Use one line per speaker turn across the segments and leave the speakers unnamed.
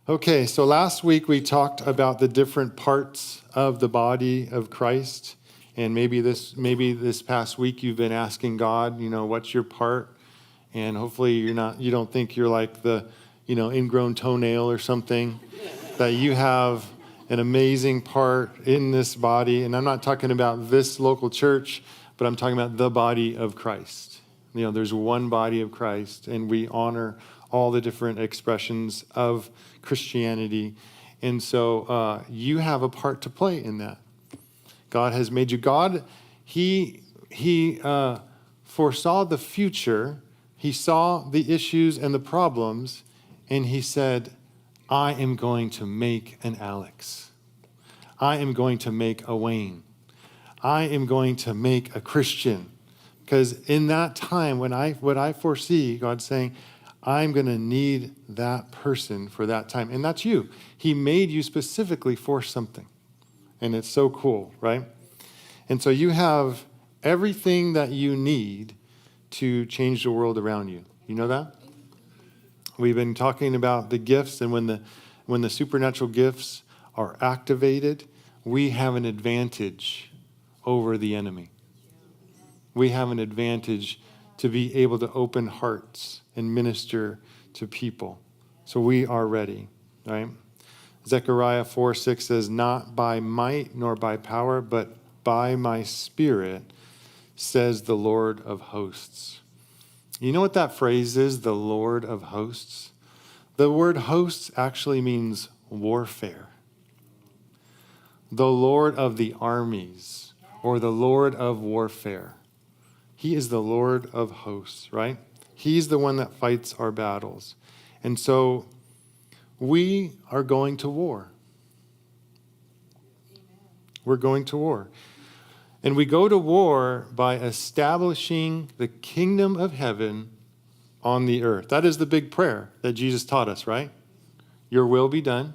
Okay, so last week we talked about the different parts of the body of Christ. And maybe this past week you've been asking God, what's your part? And hopefully you don't think you're like the, ingrown toenail or something, that you have an amazing part in this body. And I'm not talking about this local church, but I'm talking about the body of Christ. There's one body of Christ, and we honor all the different expressions of Christianity. And so you have a part to play in that. God has made you. God, he foresaw the future. He saw the issues and the problems, and he said, I am going to make an Alex. I am going to make a Wayne. I am going to make a Christian. Because in that time, what I foresee, God saying, I'm going to need that person for that time. And that's you. He made you specifically for something. And it's so cool, right? And so you have everything that you need to change the world around you. You know that? We've been talking about the gifts, and when the supernatural gifts are activated, we have an advantage over the enemy. We have an advantage to be able to open hearts and minister to people. So we are ready, right? Zechariah 4:6 says, not by might nor by power, but by my spirit, says the Lord of hosts. You know what that phrase is, the Lord of hosts? The word hosts actually means warfare. The Lord of the armies, or the Lord of warfare. He is the Lord of hosts, right? He's the one that fights our battles. And so we are going to war. We're going to war. And we go to war by establishing the kingdom of heaven on the earth. That is the big prayer that Jesus taught us, right? Your will be done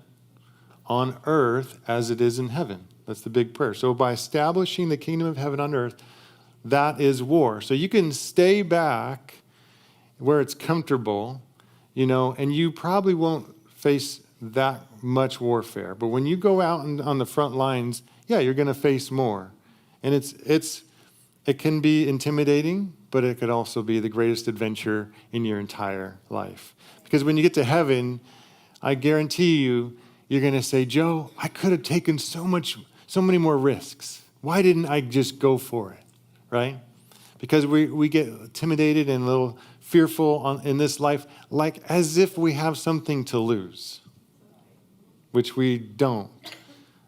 on earth as it is in heaven. That's the big prayer. So by establishing the kingdom of heaven on earth, that is war. So you can stay back where it's comfortable, and you probably won't face that much warfare. But when you go out on the front lines, you're going to face more. And it can be intimidating, but it could also be the greatest adventure in your entire life. Because when you get to heaven, I guarantee you're going to say, Joe, I could have taken so many more risks. Why didn't I just go for it? Right? Because we get intimidated and a little fearful in this life, like as if we have something to lose, which we don't,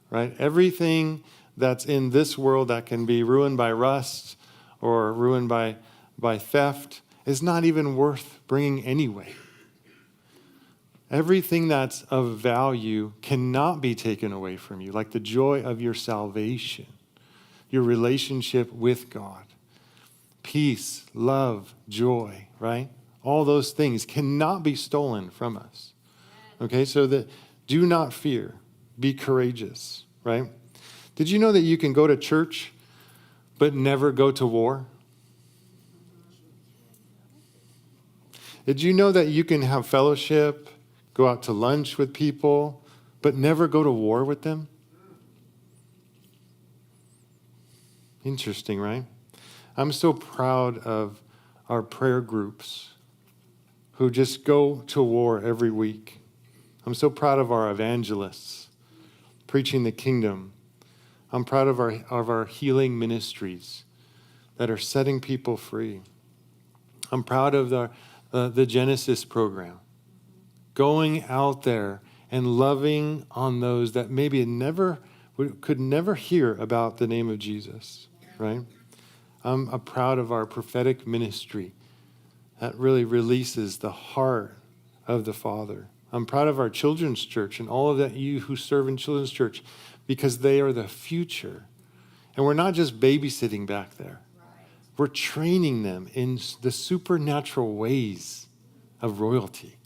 right? Everything that's in this world that can be ruined by rust or ruined by theft is not even worth bringing anyway. Everything that's of value cannot be taken away from you, like the joy of your salvation, your relationship with God, peace, love, joy, right? All those things cannot be stolen from us. Okay, so do not fear, be courageous, right? Did you know that you can go to church but never go to war? Did you know that you can have fellowship, go out to lunch with people, but never go to war with them? Interesting, right? I'm so proud of our prayer groups who just go to war every week. I'm so proud of our evangelists preaching the kingdom. I'm proud of our healing ministries that are setting people free. I'm proud of the Genesis program, going out there and loving on those that maybe could never hear about the name of Jesus, right? I'm proud of our prophetic ministry that really releases the heart of the Father. I'm proud of our children's church and all of that you who serve in children's church, because they are the future. And we're not just babysitting back there. We're training them in the supernatural ways of royalty.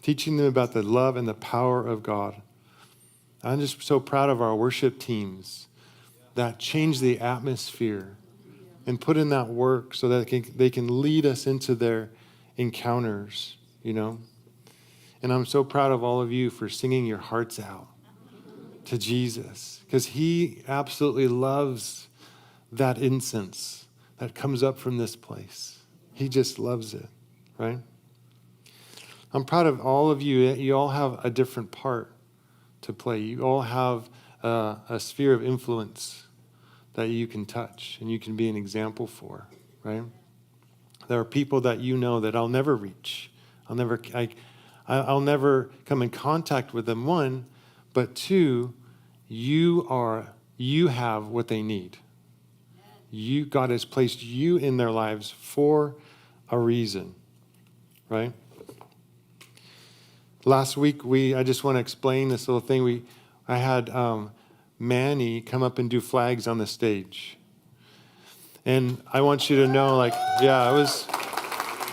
Teaching them about the love and the power of God. I'm just so proud of our worship teams that change the atmosphere and put in that work so that they can lead us into their encounters. you know? And I'm so proud of all of you for singing your hearts out to Jesus, because he absolutely loves that incense that comes up from this place. He just loves it, right? I'm proud of all of you. You all have a different part to play. You all have a sphere of influence that you can touch and you can be an example for, right? There are people that you know that I'll never reach. I'll never come in contact with them, one, but two, you have what they need. God has placed you in their lives for a reason, right? Last week, I just want to explain this little thing. I had Manny come up and do flags on the stage. And I want you to know,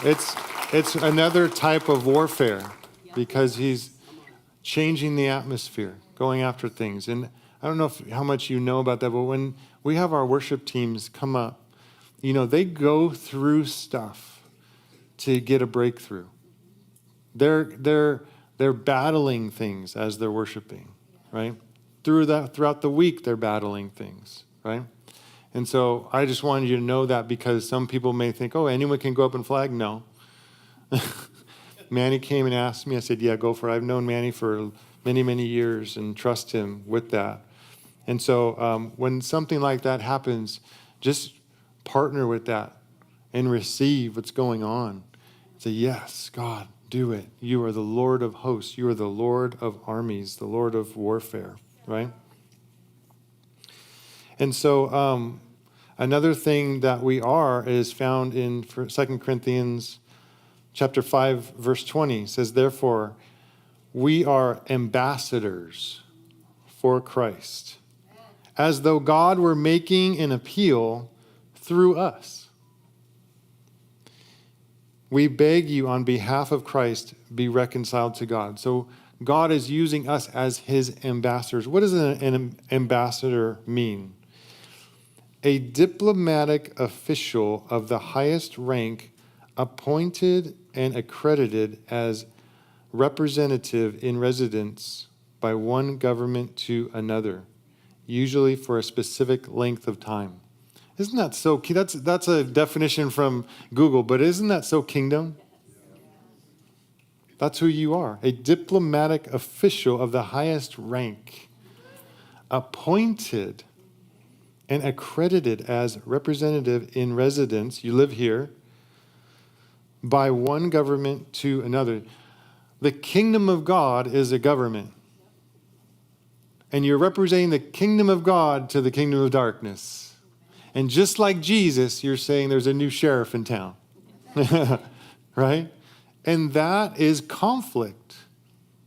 it's another type of warfare because he's changing the atmosphere, going after things. And I don't know how much you know about that, but when we have our worship teams come up, they go through stuff to get a breakthrough. They're battling things as they're worshiping, right? Throughout the week, they're battling things, right? And so I just wanted you to know that, because some people may think, oh, anyone can go up and flag. No. Manny came and asked me. I said, yeah, go for it. I've known Manny for many, many years and trust him with that. And so when something like that happens, just partner with that and receive what's going on. Say, yes, God, do it. You are the Lord of hosts. You are the Lord of armies, the Lord of warfare, right? And so another thing that we are is found in 2 Corinthians chapter 5, verse 20. It says, therefore, we are ambassadors for Christ, as though God were making an appeal through us. We beg you on behalf of Christ, be reconciled to God. So God is using us as his ambassadors. What does an ambassador mean? A diplomatic official of the highest rank, appointed and accredited as representative in residence by one government to another, usually for a specific length of time. Isn't that so? That's a definition from Google, but isn't that so kingdom? That's who you are, a diplomatic official of the highest rank, appointed and accredited as representative in residence, you live here, by one government to another. The kingdom of God is a government. And you're representing the kingdom of God to the kingdom of darkness. And just like Jesus, you're saying there's a new sheriff in town. Right? And that is conflict.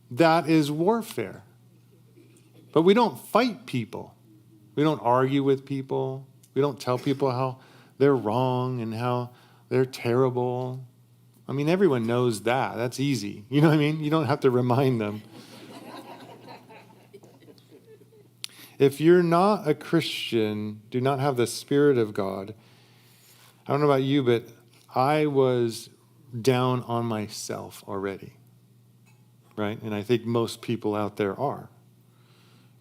That is warfare. But we don't fight people. We don't argue with people. We don't tell people how they're wrong and how they're terrible. I mean, everyone knows that. That's easy. You know what I mean? You don't have to remind them. If you're not a Christian, do not have the Spirit of God. I don't know about you, but I was down on myself already, right? And I think most people out there are,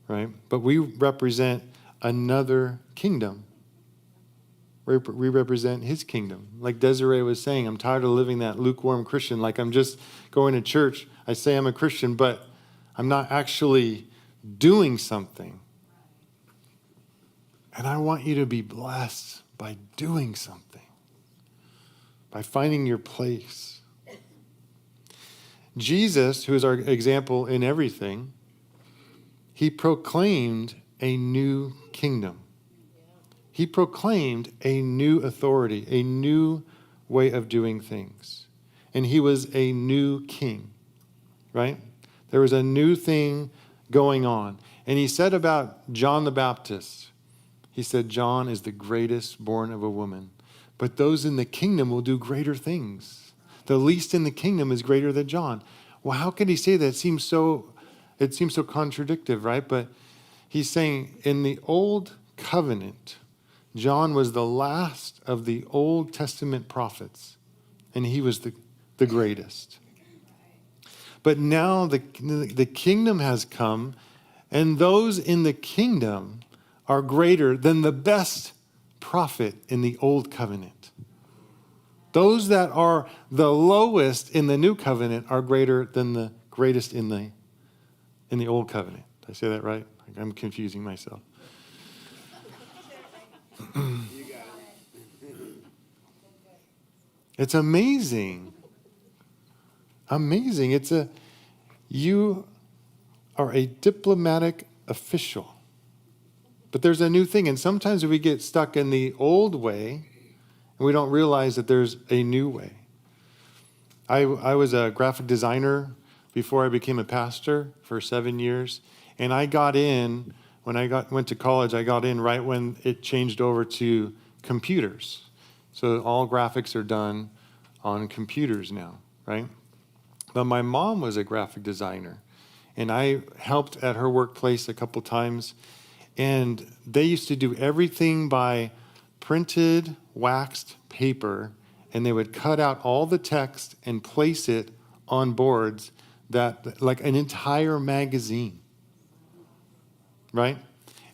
right? But we represent another kingdom. We represent his kingdom. Like Desiree was saying, I'm tired of living that lukewarm Christian. Like I'm just going to church. I say I'm a Christian, but I'm not actually doing something. And I want you to be blessed by doing something, by finding your place. Jesus, who is our example in everything, he proclaimed a new kingdom. He proclaimed a new authority, a new way of doing things. And he was a new king, right? There was a new thing going on. And he said about John the Baptist, he said, John is the greatest born of a woman, but those in the kingdom will do greater things. The least in the kingdom is greater than John. Well, how can he say that? It seems so contradictory, right? But he's saying in the old covenant, John was the last of the Old Testament prophets, and he was the greatest. But now the kingdom has come, and those in the kingdom are greater than the best prophet in the old covenant. Those that are the lowest in the new covenant are greater than the greatest in the old covenant. Did I say that right? I'm confusing myself. It's amazing. Amazing. You are a diplomatic official. But there's a new thing. And sometimes we get stuck in the old way and we don't realize that there's a new way. I was a graphic designer before I became a pastor for 7 years. And I got in, when went to college, I got in right when it changed over to computers. So all graphics are done on computers now, right? But my mom was a graphic designer, and I helped at her workplace a couple times. And they used to do everything by printed, waxed paper, and they would cut out all the text and place it on boards that, like an entire magazine, right?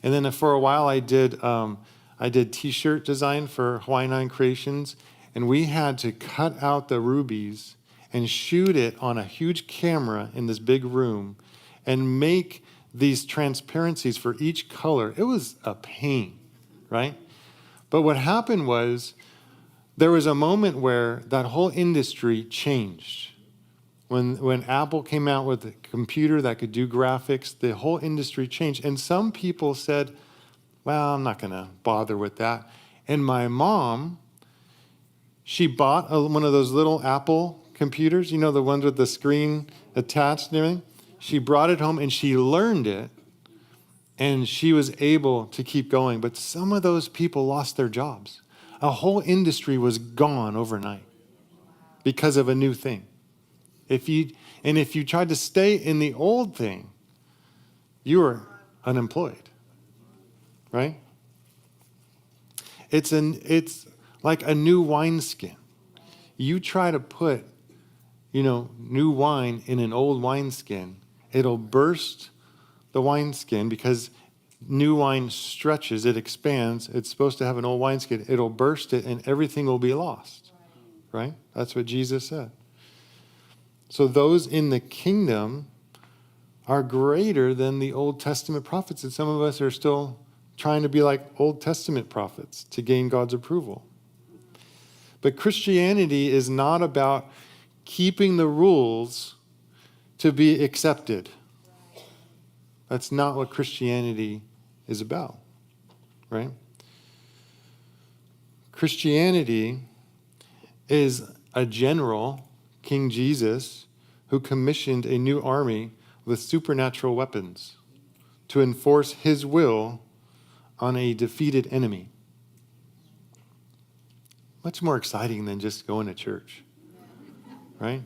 And then for a while I did T-shirt design for Hawaiian 9 Creations, and we had to cut out the rubies and shoot it on a huge camera in this big room and make these transparencies for each color. It was a pain, right? But what happened was there was a moment where that whole industry changed. When Apple came out with a computer that could do graphics, the whole industry changed. And some people said, well, I'm not going to bother with that. And my mom, she bought one of those little Apple computers, you know, the ones with the screen attached and everything. She brought it home and she learned it, and she was able to keep going. But some of those people lost their jobs. A whole industry was gone overnight because of a new thing. If you tried to stay in the old thing, you were unemployed, right? It's like a new wineskin. You try to put, new wine in an old wineskin, it'll burst the wineskin because new wine stretches, it expands. It's supposed to have an old wineskin. It'll burst it and everything will be lost, right? That's what Jesus said. So those in the kingdom are greater than the Old Testament prophets. And some of us are still trying to be like Old Testament prophets to gain God's approval. But Christianity is not about keeping the rules to be accepted. That's not what Christianity is about, right? Christianity is a general, King Jesus, who commissioned a new army with supernatural weapons to enforce his will on a defeated enemy. Much more exciting than just going to church, right?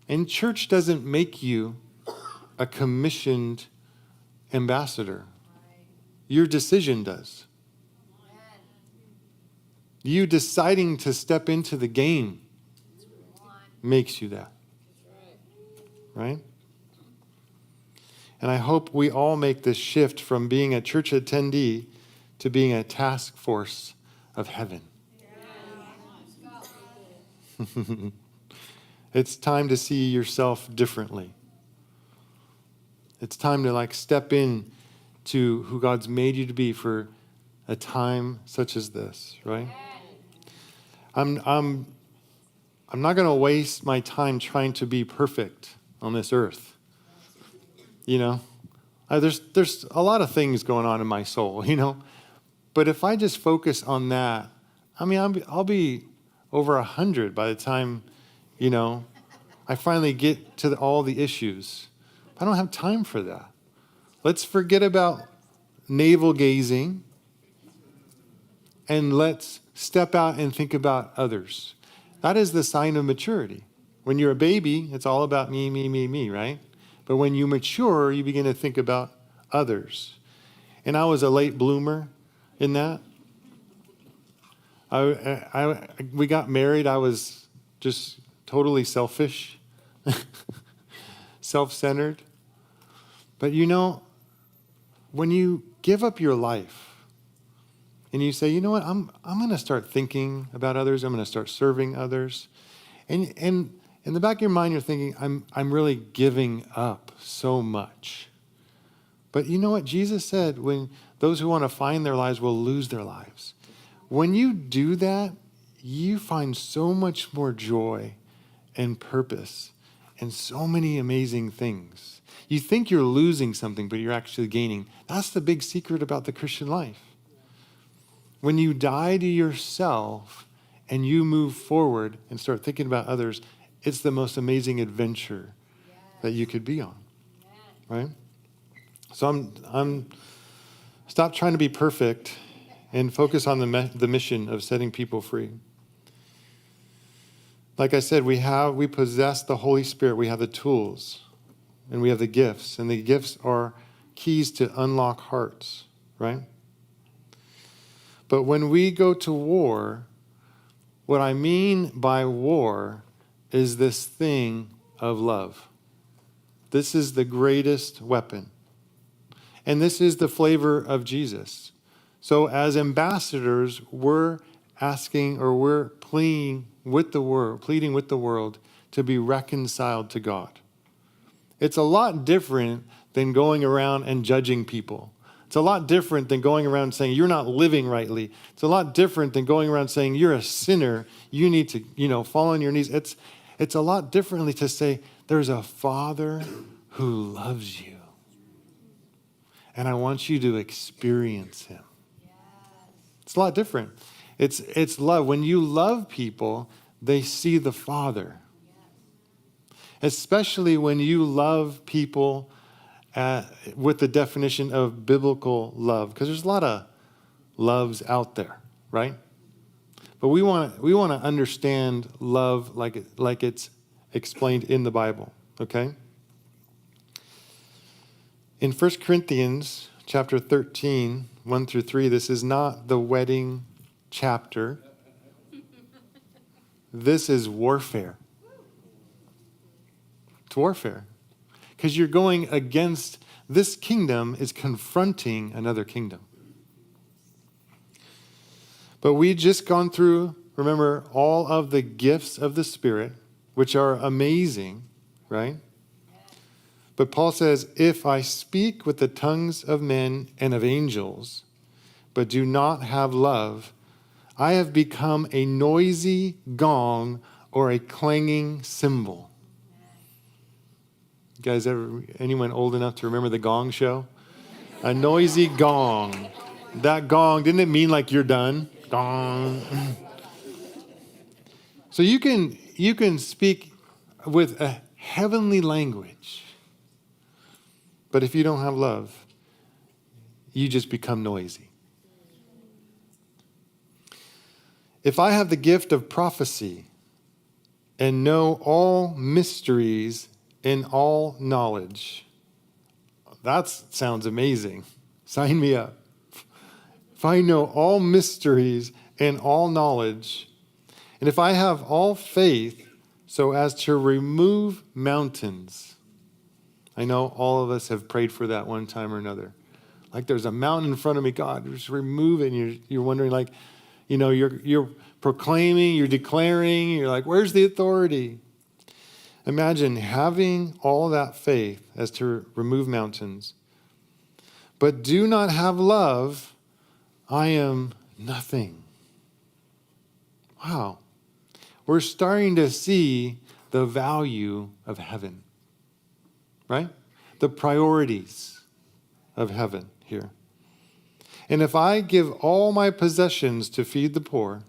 And church doesn't make you a commissioned ambassador. Your decision does. You deciding to step into the game makes you that. Right? And I hope we all make this shift from being a church attendee to being a task force of heaven. It's time to see yourself differently. It's time to step in to who God's made you to be for a time such as this, right? I'm not going to waste my time trying to be perfect on this earth. There's a lot of things going on in my soul, But if I just focus on that, I'll be over 100 by the time, I finally get to all the issues. I don't have time for that. Let's forget about navel gazing and let's step out and think about others. That is the sign of maturity. When you're a baby, it's all about me, me, me, me, right? But when you mature, you begin to think about others. And I was a late bloomer in that. We got married. I was just totally selfish self-centered. But when you give up your life and you say, you know what, I'm going to start thinking about others. I'm going to start serving others. And in the back of your mind, you're thinking, I'm really giving up so much. But you know what? Jesus said, when those who want to find their lives will lose their lives. When you do that, you find so much more joy and purpose and so many amazing things. You think you're losing something, but you're actually gaining. That's the big secret about the Christian life. When you die to yourself and you move forward and start thinking about others, it's the most amazing adventure that you could be on, right? So I'm stop trying to be perfect and focus on the mission of setting people free. Like I said, we possess the Holy Spirit. We have the tools and we have the gifts, and the gifts are keys to unlock hearts, right? But when we go to war, what I mean by war is this thing of love. This is the greatest weapon. And this is the flavor of Jesus. So as ambassadors, we're asking, or we're pleading with the world to be reconciled to God. It's a lot different than going around and judging people. It's a lot different than going around saying you're not living rightly. It's a lot different than going around saying you're a sinner. You need to, fall on your knees. It's a lot differently to say there's a Father who loves you. And I want you to experience him. It's a lot different. It's love. When you love people, they see the Father. Especially when you love people with the definition of biblical love. Because there's a lot of loves out there, right? But we want to understand love like it's explained in the Bible, okay? In 1 Corinthians chapter 13, 1 through 3, this is not the wedding chapter. This is warfare. It's warfare. Because you're going against, this kingdom is confronting another kingdom. But we just gone through, remember, all of the gifts of the Spirit, which are amazing, right? But Paul says, if I speak with the tongues of men and of angels, but do not have love, I have become a noisy gong or a clanging cymbal. You guys anyone old enough to remember the Gong Show? A noisy gong. That gong, didn't it mean like you're done? Gong. So you can speak with a heavenly language. But if you don't have love, you just become noisy. If I have the gift of prophecy and know all mysteries and all knowledge, that sounds amazing. Sign me up. If I know all mysteries and all knowledge, and if I have all faith so as to remove mountains, I know all of us have prayed for that one time or another. Like there's a mountain in front of me, God, just remove it. And you're wondering, like, you're proclaiming, you're declaring, you're like, where's the authority? Imagine having all that faith as to remove mountains, but do not have love, I am nothing. Wow. We're starting to see the value of heaven. Right? The priorities of heaven here. And if I give all my possessions to feed the poor,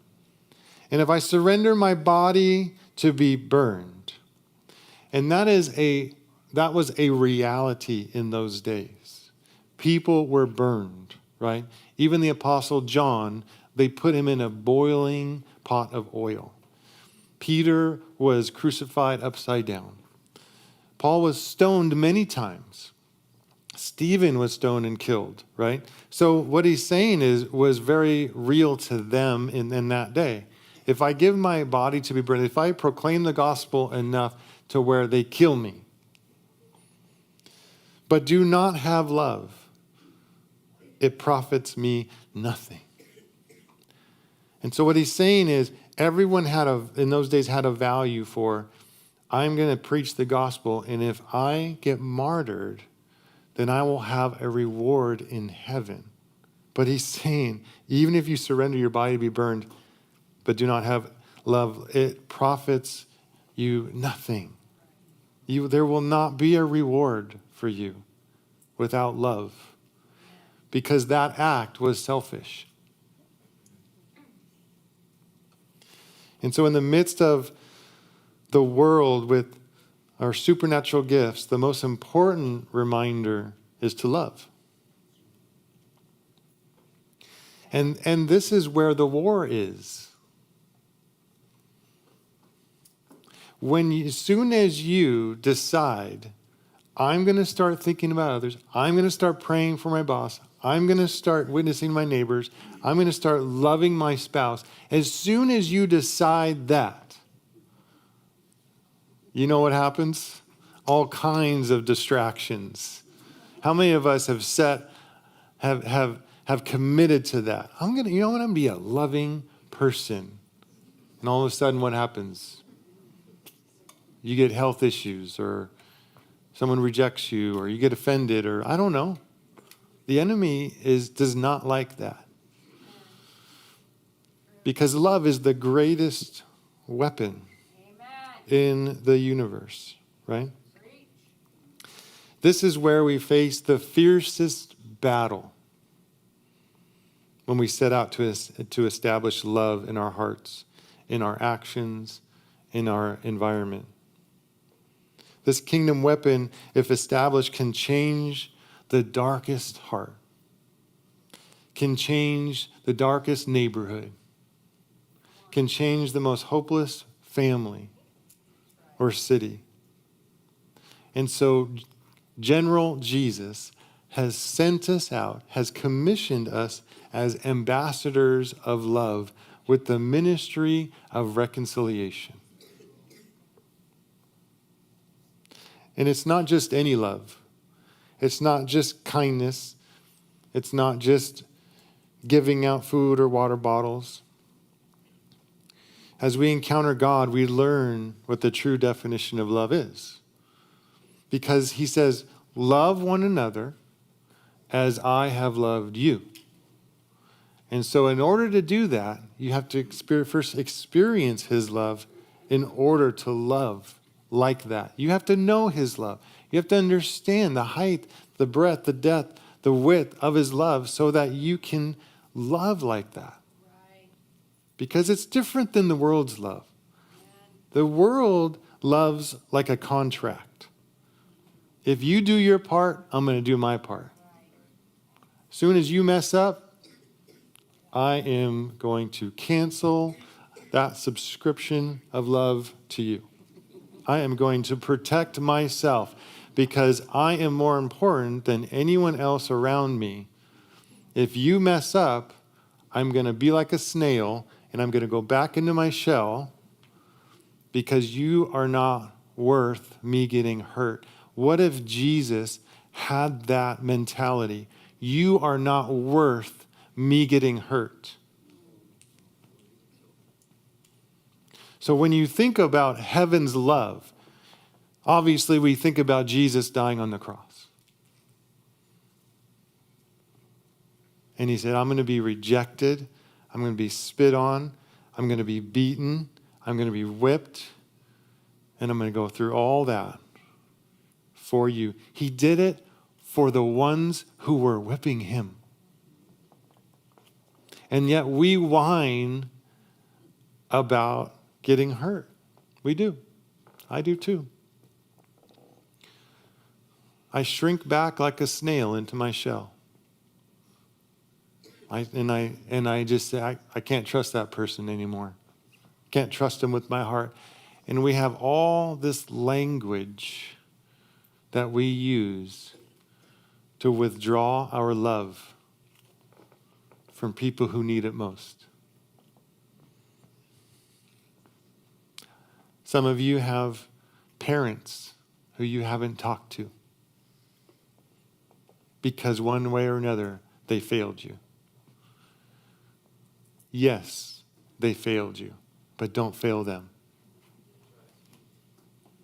and if I surrender my body to be burned, and that was a reality in those days. People were burned, right? Even the Apostle John, they put him in a boiling pot of oil. Peter was crucified upside down. Paul was stoned many times. Stephen was stoned and killed, right? So what he's saying was very real to them in that day. If I give my body to be burned, if I proclaim the gospel enough to where they kill me. But do not have love, it profits me nothing. And so what he's saying is, everyone in those days had a value for, I'm going to preach the gospel, and if I get martyred, then I will have a reward in heaven. But he's saying, even if you surrender your body to be burned, but do not have love, it profits you nothing. There will not be a reward for you without love, because that act was selfish. And so in the midst of the world with our supernatural gifts, the most important reminder is to love. And this is where the war is. As soon as you decide, I'm going to start thinking about others, I'm going to start praying for my boss, I'm going to start witnessing my neighbors, I'm going to start loving my spouse. As soon as you decide that, you know what happens? All kinds of distractions. How many of us have committed to that? I'm going to be a loving person. And all of a sudden, what happens? You get health issues, or someone rejects you, or you get offended, or I don't know. The enemy does not like that. Because love is the greatest weapon in the universe, right? This is where we face the fiercest battle when we set out to establish love in our hearts, in our actions, in our environment. This kingdom weapon, if established, can change the darkest heart, can change the darkest neighborhood, can change the most hopeless family or city. And so General Jesus has sent us out, has commissioned us as ambassadors of love with the ministry of reconciliation. And it's not just any love. It's not just kindness. It's not just giving out food or water bottles. As we encounter God, we learn what the true definition of love is. Because he says, love one another as I have loved you. And so in order to do that, you have to first experience his love in order to love like that. You have to know his love. You have to understand the height, the breadth, the depth, the width of his love so that you can love like that. Right. Because it's different than the world's love. The world loves like a contract. If you do your part, I'm going to do my part. As soon as you mess up, I am going to cancel that subscription of love to you. I am going to protect myself because I am more important than anyone else around me. If you mess up, I'm going to be like a snail and I'm going to go back into my shell because you are not worth me getting hurt. What if Jesus had that mentality? You are not worth me getting hurt. So when you think about heaven's love, obviously we think about Jesus dying on the cross. And he said, I'm going to be rejected. I'm going to be spit on. I'm going to be beaten. I'm going to be whipped. And I'm going to go through all that for you. He did it for the ones who were whipping him. And yet we whine about getting hurt. We do. I do too. I shrink back like a snail into my shell. I just say, I can't trust that person anymore. Can't trust him with my heart. And we have all this language that we use to withdraw our love from people who need it most. Some of you have parents who you haven't talked to because one way or another they failed you. Yes, they failed you, but don't fail them.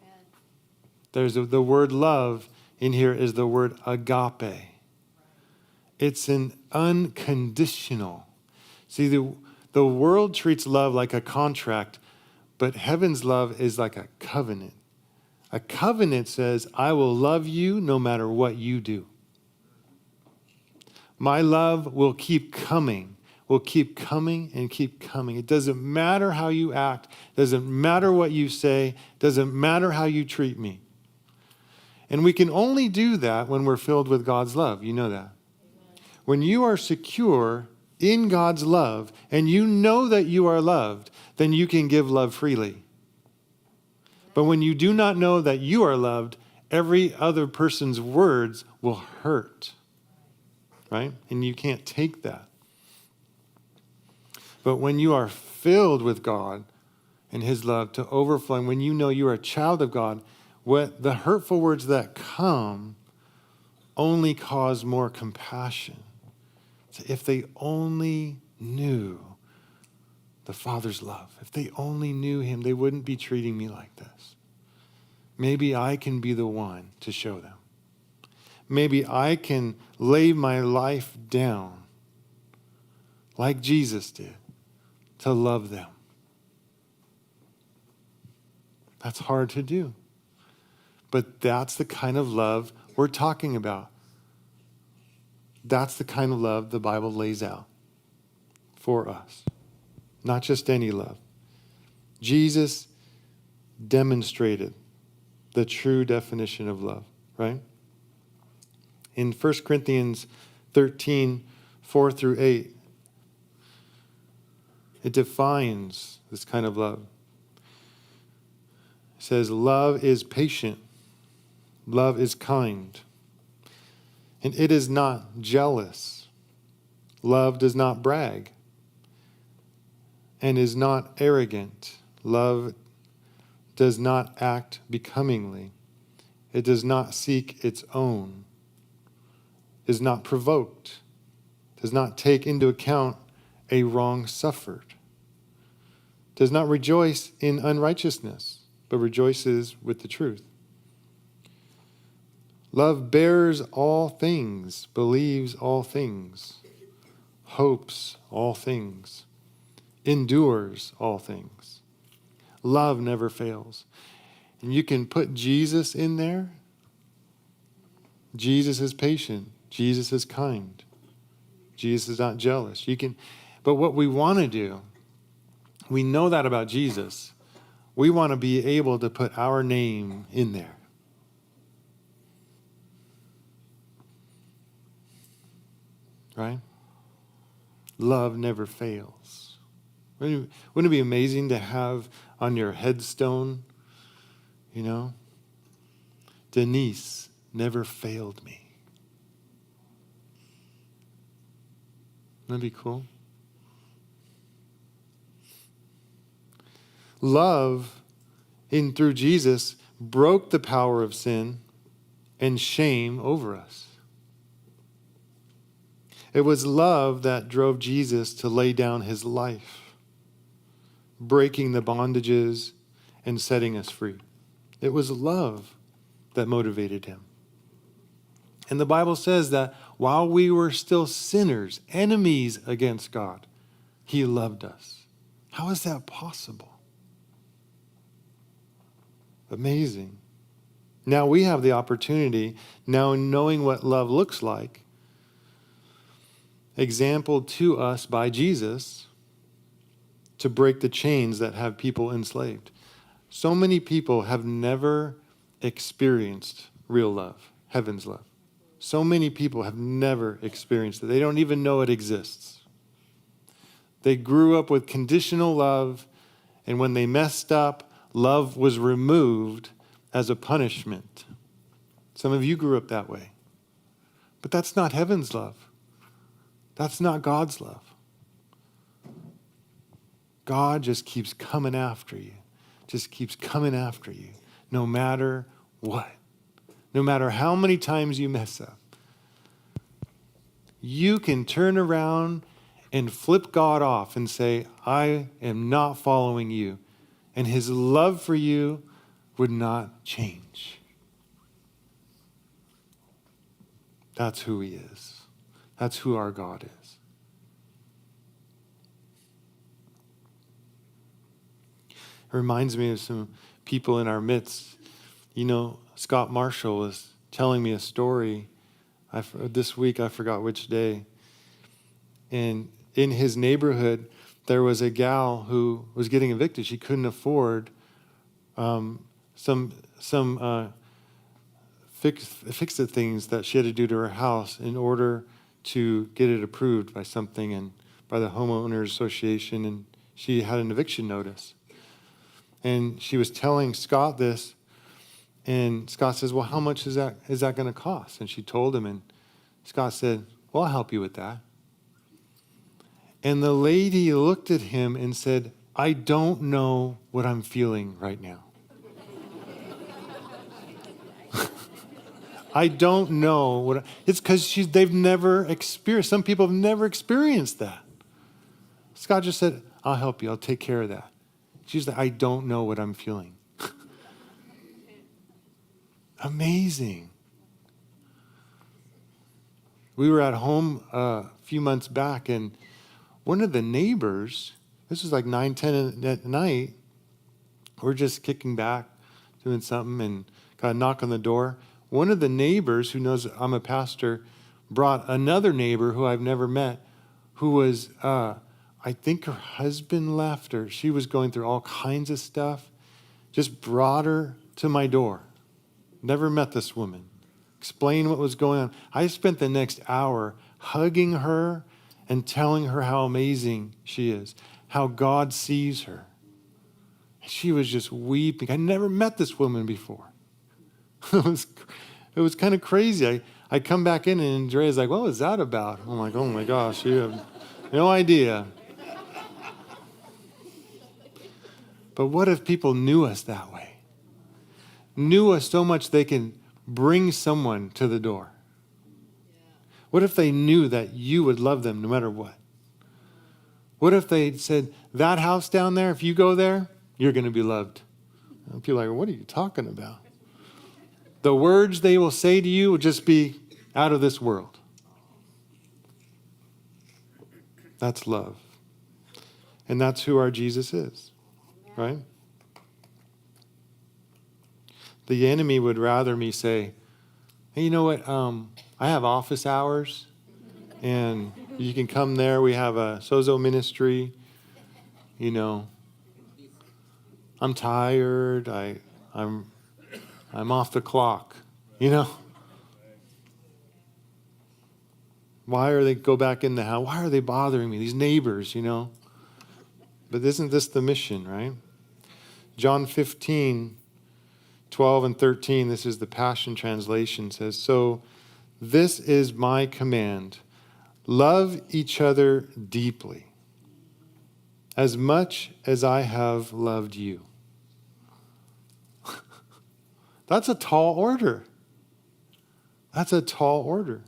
Amen.
There's the word love in here is the word agape. It's an unconditional. See, the world treats love like a contract, but heaven's love is like a covenant. A covenant says, I will love you no matter what you do. My love will keep coming and keep coming. It doesn't matter how you act, doesn't matter what you say, doesn't matter how you treat me. And we can only do that when we're filled with God's love. You know that. Amen. When you are secure in God's love and you know that you are loved, then you can give love freely. But when you do not know that you are loved, every other person's words will hurt. Right? And you can't take that. But when you are filled with God and his love to overflowing, when you know you are a child of God, what the hurtful words that come only cause more compassion. So if they only knew the Father's love, if they only knew him, they wouldn't be treating me like this. Maybe I can be the one to show them. Maybe I can lay my life down like Jesus did to love them. That's hard to do. But that's the kind of love we're talking about. That's the kind of love the Bible lays out for us. Not just any love. Jesus demonstrated the true definition of love, right? In 1 Corinthians 13, 4 through 8, it defines this kind of love. It says, love is patient. Love is kind. And it is not jealous. Love does not brag and is not arrogant. Love does not act becomingly. It does not seek its own. Is not provoked. Does not take into account a wrong suffered. Does not rejoice in unrighteousness, but rejoices with the truth. Love bears all things, believes all things, hopes all things, endures all things. Love never fails. And you can put Jesus in there. Jesus is patient. Jesus is kind. Jesus is not jealous. But what we want to do, we know that about Jesus. We want to be able to put our name in there. Right? Love never fails. Wouldn't it be amazing to have on your headstone, Denise never failed me. Wouldn't that be cool? Love through Jesus broke the power of sin and shame over us. It was love that drove Jesus to lay down his life, breaking the bondages and setting us free. It was love that motivated him. And the Bible says that while we were still sinners, enemies against God, he loved us. How is that possible? Amazing. Now we have the opportunity, now knowing what love looks like, exampled to us by Jesus, to break the chains that have people enslaved. So many people have never experienced real love, heaven's love. So many people have never experienced it. They don't even know it exists. They grew up with conditional love, and when they messed up, love was removed as a punishment. Some of you grew up that way. But that's not heaven's love. That's not God's love. God just keeps coming after you. Just keeps coming after you. no matter what. No matter how many times you mess up. You can turn around and flip God off and say, I am not following you. And his love for you would not change. That's who he is. That's who our God is. It reminds me of some people in our midst. You know, Scott Marshall was telling me a story this week, I forgot which day. And in his neighborhood, there was a gal who was getting evicted. She couldn't afford some fix-it things that she had to do to her house in order to get it approved by something and by the homeowners association. And she had an eviction notice. And she was telling Scott this, and Scott says, well, how much is that going to cost? And she told him, and Scott said, well, I'll help you with that. And the lady looked at him and said, I don't know what I'm feeling right now. I don't know it's because they've never experienced, some people have never experienced that. Scott just said, I'll help you, I'll take care of that. She's like, I don't know what I'm feeling. Amazing. We were at home a few months back, and one of the neighbors, this was like 9, 10 at night, we're just kicking back, doing something, and got a knock on the door. One of the neighbors, who knows I'm a pastor, brought another neighbor who I've never met, who was, I think her husband left, or she was going through all kinds of stuff, just brought her to my door. Never met this woman. Explained what was going on. I spent the next hour hugging her and telling her how amazing she is, how God sees her. She was just weeping. I never met this woman before. It was kind of crazy. I come back in, and Andrea's like, what was that about? I'm like, oh my gosh, you have no idea. But what if people knew us that way? Knew us so much they can bring someone to the door? What if they knew that you would love them no matter what? What if they said, that house down there, if you go there, you're going to be loved? And people are like, what are you talking about? The words they will say to you will just be out of this world. That's love. And that's who our Jesus is, right? The enemy would rather me say, hey, you know what? I have office hours, and you can come there. We have a sozo ministry. You know, I'm tired. I'm off the clock. You know, why are they go back in the house? Why are they bothering me? These neighbors, you know. But isn't this the mission, right? John 15, 12 and 13, this is the Passion Translation, says, so this is my command. Love each other deeply, as much as I have loved you. That's a tall order. That's a tall order.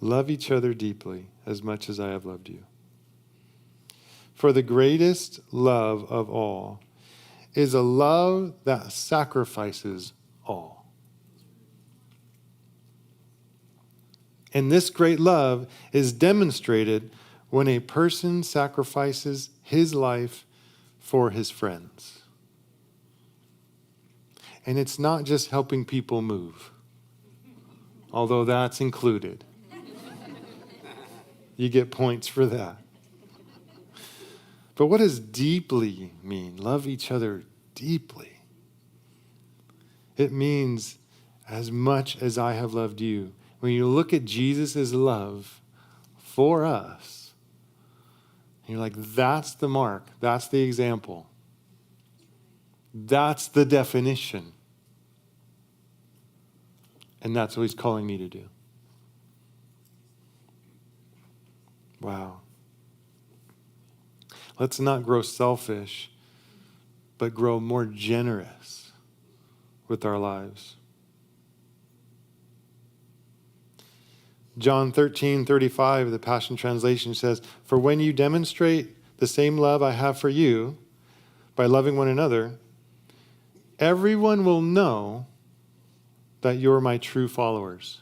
Love each other deeply, as much as I have loved you. For the greatest love of all is a love that sacrifices all. And this great love is demonstrated when a person sacrifices his life for his friends. And it's not just helping people move, although that's included. You get points for that. But what does deeply mean? Love each other deeply. It means as much as I have loved you. When you look at Jesus' love for us, you're like, that's the mark. That's the example. That's the definition. And that's what he's calling me to do. Wow. Let's not grow selfish but grow more generous with our lives. John 13:35, the Passion Translation says, "For when you demonstrate the same love I have for you by loving one another, everyone will know that you're my true followers."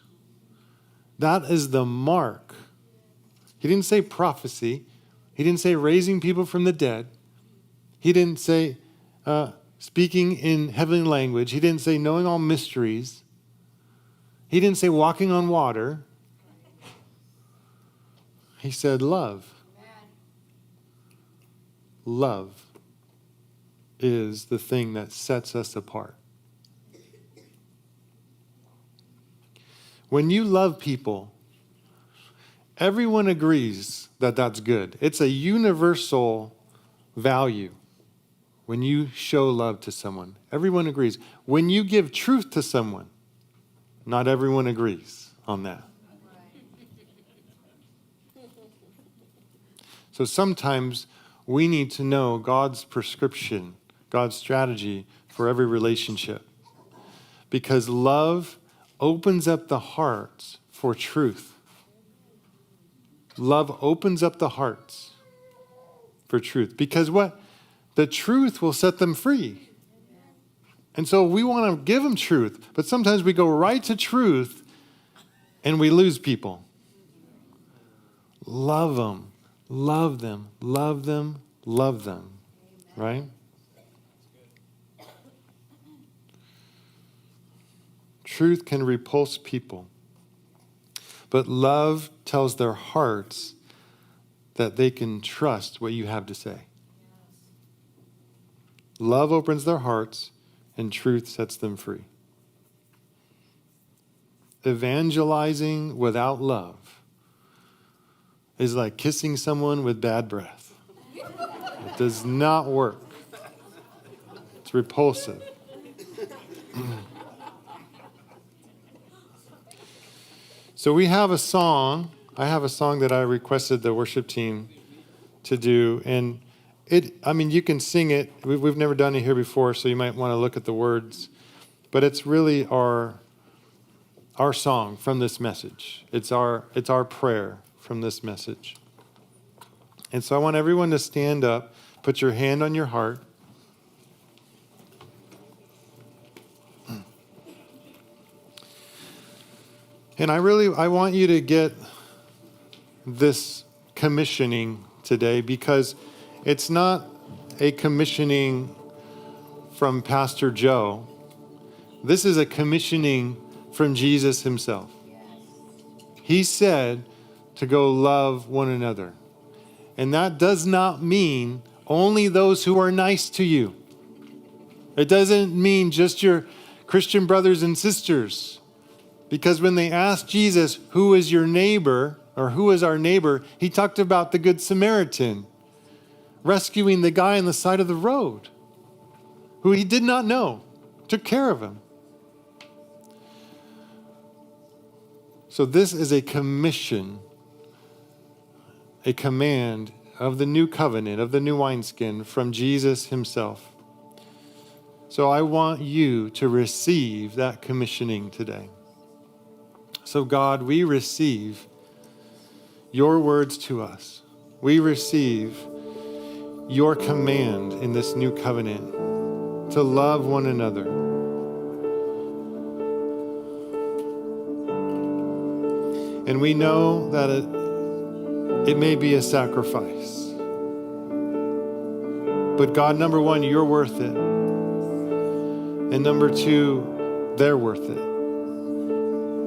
That is the mark. He didn't say prophecy. He didn't say raising people from the dead. He didn't say speaking in heavenly language. He didn't say knowing all mysteries. He didn't say walking on water. He said love. Love is the thing that sets us apart. When you love people, everyone agrees that that's good. It's a universal value when you show love to someone. Everyone agrees. When you give truth to someone, not everyone agrees on that. So sometimes we need to know God's prescription, God's strategy for every relationship. Because love opens up the hearts for truth. Love opens up the hearts for truth. Because what? The truth will set them free. And so we want to give them truth, but sometimes we go right to truth and we lose people. Love them, love them, love them, love them. Right? Truth can repulse people, but love tells their hearts that they can trust what you have to say. Love opens their hearts, and truth sets them free. Evangelizing without love is like kissing someone with bad breath. It does not work. It's repulsive. So we have a song. I have a song that I requested the worship team to do. And you can sing it. We've never done it here before, so you might want to look at the words. But it's really our song from this message. It's our prayer from this message. And so I want everyone to stand up, put your hand on your heart. And I want you to get this commissioning today, because it's not a commissioning from Pastor Joe. This is a commissioning from Jesus himself. He said to go love one another. And that does not mean only those who are nice to you. It doesn't mean just your Christian brothers and sisters. Because when they asked Jesus, who is your neighbor, or who is our neighbor, he talked about the Good Samaritan rescuing the guy on the side of the road who he did not know, took care of him. So this is a commission, a command of the new covenant, of the new wineskin from Jesus himself. So I want you to receive that commissioning today. So God, we receive your words to us. We receive your command in this new covenant to love one another. And we know that it may be a sacrifice. But God, number one, you're worth it. And number two, they're worth it.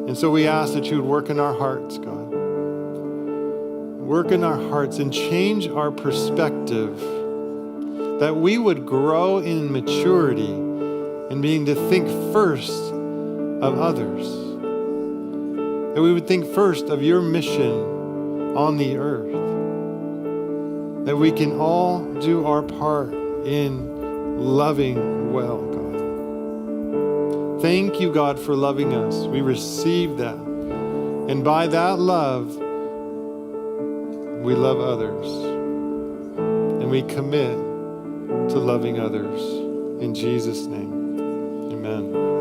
And so we ask that you would work in our hearts, God. Work in our hearts and change our perspective, that we would grow in maturity and being to think first of others. That we would think first of your mission on the earth. That we can all do our part in loving well, God. Thank you, God, for loving us. We receive that. And by that love, we love others. And we commit to to loving others. In Jesus' name, amen.